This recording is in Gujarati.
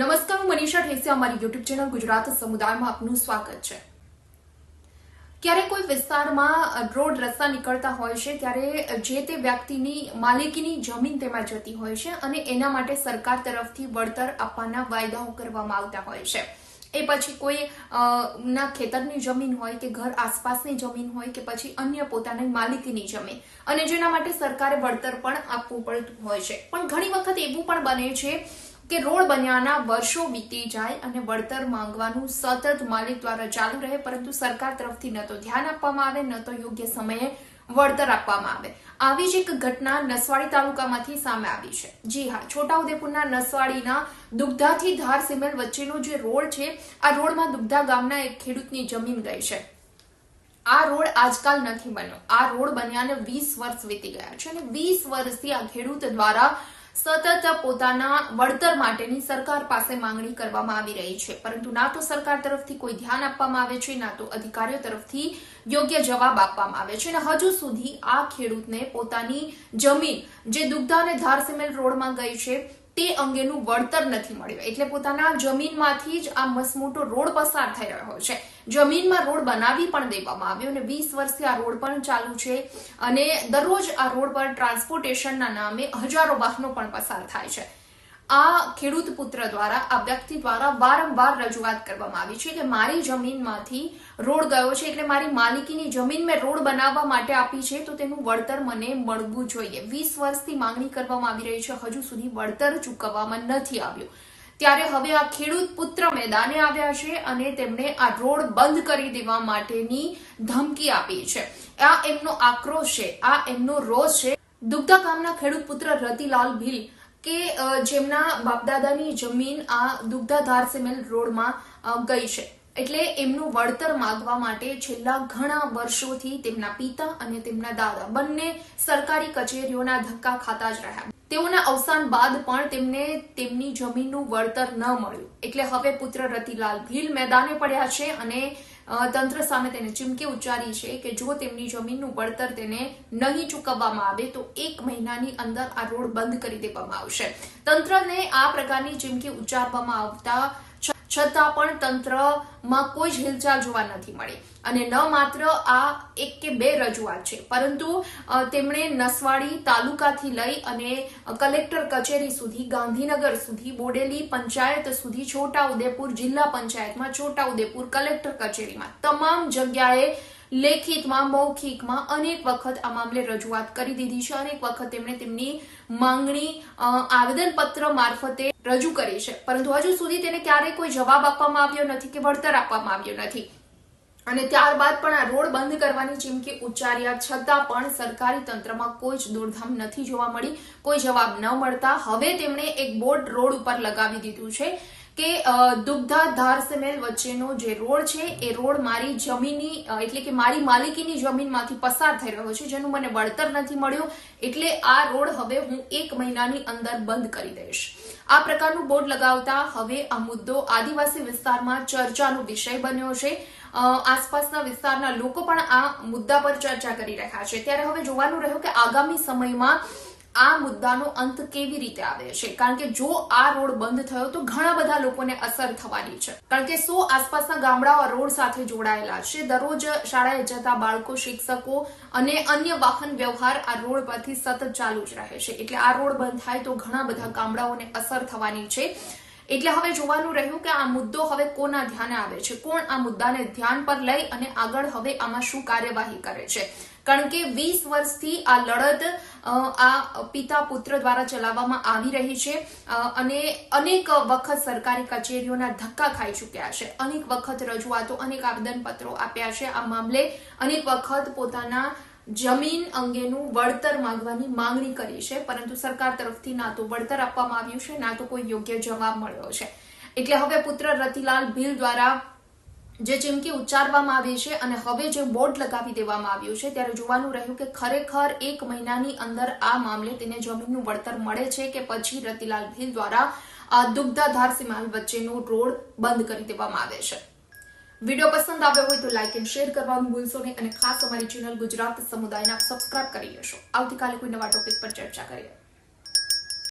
નમસ્કાર, હું મનીષા ઠેસિયા, અમારી યુટ્યુબ ચેનલ ગુજરાત સમુદાયમાં આપનું સ્વાગત છે। ક્યારે કોઈ વિસ્તારમાં રોડ રસ્તા નીકળતા હોય છે ત્યારે જે તે વ્યક્તિની માલિકીની જમીન તેમાં જતી હોય છે અને એના માટે સરકાર તરફથી વળતર આપવાના વાયદાઓ કરવામાં આવતા હોય છે। એ પછી કોઈ ના ખેતરની જમીન હોય કે ઘર આસપાસની જમીન હોય કે પછી અન્ય પોતાની માલિકીની જમીન, અને જેના માટે સરકારે વળતર પણ આપવું પડતું હોય છે। પણ ઘણી વખત એવું પણ બને છે કે રોડ બન્યાના વર્ષો વીતી જાય અને વળતર માંગવાનું સતત માલિક દ્વારા ચાલુ રહે, પરંતુ સરકાર તરફથી ન તો ધ્યાન આપવામાં આવે ન તો યોગ્ય સમયે વળતર આપવામાં આવે। આવી જ એક ઘટના નસવાડી તાલુકામાંથી સામે આવી છે। જી હા, છોટાઉદેપુરના નસવાડીના દુગ્ધાથી ધાર સિમેલ વચ્ચેનો જે રોડ છે, આ રોડમાં દુગ્ધા ગામના એક ખેડૂતની જમીન ગઈ છે। આ રોડ આજકાલ નથી બન્યો, આ રોડ બન્યાને 20 વર્ષ વીતી ગયા છે અને 20 વર્ષથી આ ખેડૂત દ્વારા સતત પોતાના વળતર માટેની સરકાર પાસે માંગણી કરવામાં આવી રહી છે, પરંતુ ના તો સરકાર તરફથી કોઈ ધ્યાન આપવામાં આવે છે, ના તો અધિકારીઓ તરફથી યોગ્ય જવાબ આપવામાં આવે છે અને હજુ સુધી આ ખેડૂતને પોતાની જમીન જે દુગ્ધા અને ધારસિમેલ રોડમાં ગઈ છે તે અંગેનું વળતર નથી મળ્યું। એટલે પોતાના જમીનમાંથી જ આ મસમોટો રોડ પસાર થઈ રહ્યો છે। જમીનમાં રોડ બનાવી પણ દેવામાં આવ્યો અને 20 વર્ષથી આ રોડ પણ ચાલુ છે અને દરરોજ આ રોડ પર ટ્રાન્સપોર્ટેશનના નામે હજારો વાહનો પણ પસાર થાય છે। આ ખેડૂત પુત્ર દ્વારા, આ વ્યક્તિ દ્વારા વારંવાર રજૂઆત કરવામાં આવી છે કે મારી જમીનમાંથી રોડ ગયો છે, એટલે મારી માલિકીની જમીન મેં રોડ બનાવવા માટે આપી છે તો તેનું વળતર મને મળવું જોઈએ। 20 વર્ષથી માંગણી કરવામાં આવી રહી છે, હજુ સુધી વળતર ચૂકવવામાં નથી આવ્યું। ત્યારે હવે આ ખેડૂત પુત્ર મેદાને આવ્યા છે અને તેમણે આ રોડ બંધ કરી દેવા માટેની ધમકી આપી છે। આ એમનો આક્રોશ છે, આ એમનો રોષ છે। દુગ્ધા ગામના ખેડૂત પુત્ર રતિલાલ ભીલ કે જેમના બાપદાદાની જમીન આ દુગ્ધા ધારસિમેલ રોડમાં ગઈ છે, એટલે એમનું વળતર માંગવા માટે છેલ્લા ઘણા વર્ષોથી તેમના પિતા અને તેમના દાદા બંને સરકારી કચેરીઓના ધક્કા ખાતા જ રહ્યા। તેઓના અવસાન બાદ પણ તેમને તેમની જમીનનું વળતર ન મળ્યું, એટલે હવે પુત્ર રતિલાલ ભીલ મેદાને પડ્યા છે અને તંત્ર સામે તેને ચીમકી ઉચ્ચારી છે કે જો તેમની જમીનનું વળતર તેને નહીં ચૂકવવામાં આવે તો 1 મહિનાની અંદર આ રોડ બંધ કરી દેવામાં આવશે। તંત્રને આ પ્રકારની ચીમકી ઉચ્ચારવામાં આવતા છતાં પણ તંત્રમાં કોઈ જ હિલચાલ જોવા નથી મળી અને ન માત્ર આ 1 કે 2 રજૂઆત છે, પરંતુ તેમણે નસવાડી તાલુકાથી લઈ અને કલેક્ટર કચેરી સુધી, ગાંધીનગર સુધી, બોડેલી પંચાયત સુધી, છોટાઉદેપુર જિલ્લા પંચાયતમાં, છોટાઉદેપુર કલેક્ટર કચેરીમાં, તમામ જગ્યાએ લેખિતમાં, મૌખિકમાં અનેક વખત આ મામલે રજૂઆત કરી દીધી છે। અનેક વખત તેમણે તેમની માંગણી આવેદનપત્ર મારફતે રજૂ કરી છે, પરંતુ હજુ સુધી તેને ક્યારેય કોઈ જવાબ આપવામાં આવ્યો નથી કે વળતર આપવામાં આવ્યો નથી અને ત્યારબાદ પણ આ રોડ બંધ કરવાની ચીમકી ઉચ્ચાર્યા છતાં પણ સરકારી તંત્રમાં કોઈ જ દોડધામ નથી જોવા મળી। કોઈ જવાબ ન મળતા હવે તેમણે એક બોર્ડ રોડ ઉપર લગાવી દીધું છે કે દુગ્ધા ધારસિમેલ વચ્ચેનો જે રોડ છે એ રોડ મારી જમીનની એટલે કે મારી માલિકીની જમીનમાંથી પસાર થઈ રહ્યો છે, જેનું મને વળતર નથી મળ્યું, એટલે આ રોડ હવે હું 1 મહિનાની અંદર બંધ કરી દઈશ। આ પ્રકારનું બોર્ડ લગાવતા હવે આ મુદ્દો આદિવાસી વિસ્તારમાં ચર્ચાનો વિષય બન્યો છે। આસપાસના વિસ્તારના લોકો પણ આ મુદ્દા પર ચર્ચા કરી રહ્યા છે। ત્યારે હવે જોવાનું રહ્યું કે આગામી સમયમાં આ મુદ્દાનો અંત કેવી રીતે આવે છે, કારણ કે જો આ રોડ બંધ થયો તો ઘણા બધા લોકોને અસર થવાની છે, કારણ કે 100 આસપાસના ગામડાઓ રોડ સાથે જોડાયેલા છે। દરરોજ શાળાએ જતા બાળકો, શિક્ષકો અને અન્ય વાહન વ્યવહાર આ રોડ પરથી સતત ચાલુ જ રહે છે, એટલે આ રોડ બંધ થાય તો ઘણા બધા ગામડાઓને અસર થવાની છે। એટલે હવે જોવાનું રહ્યું કે આ મુદ્દો હવે કોના ધ્યાને આવે છે, કોણ આ મુદ્દાને ધ્યાન પર લઈ અને આગળ હવે આમાં શું કાર્યવાહી કરે છે, કારણ કે 20 વર્ષથી આ લડત આ પિતા પુત્ર દ્વારા ચલાવવામાં આવી રહી છે અને અનેક વખત સરકારી કચેરીઓના ધક્કા ખાઈ ચૂક્યા છે, અનેક વખત રજૂઆતો, અનેક આવેદનપત્રો આપ્યા છે આ મામલે, અનેક વખત પોતાના જમીન અંગેનું વળતર માંગવાની માંગણી કરી છે, પરંતુ સરકાર તરફથી ના તો વળતર આપવામાં આવ્યું છે, ના તો કોઈ યોગ્ય જવાબ મળ્યો છે। એટલે હવે પુત્ર રતિલાલ ભીલ દ્વારા જે ચીમકી ઉચ્ચારવામાં આવી છે અને હવે જે બોર્ડ લગાવી દેવામાં આવ્યું છે, ત્યારે જોવાનું રહ્યું કે ખરેખર 1 મહિનાની અંદર આ મામલે તેને જમીનનું વળતર મળે છે કે પછી રતિલાલ ભીલ દ્વારા આ દુગ્ધા ધારસિમેલ વચ્ચેનો રોડ બંધ કરી દેવામાં આવે છે। વિડીયો પસંદ આવ્યો હોય તો લાઇક એન્ડ શેર કરવાનું ભૂલશો નહીં અને ખાસ અમારી ચેનલ ગુજરાત સમુદાયને આપ સબસ્ક્રાઇબ કરી લેશો। આવતીકાલે કોઈ નવા ટોપિક પર ચર્ચા કરીએ।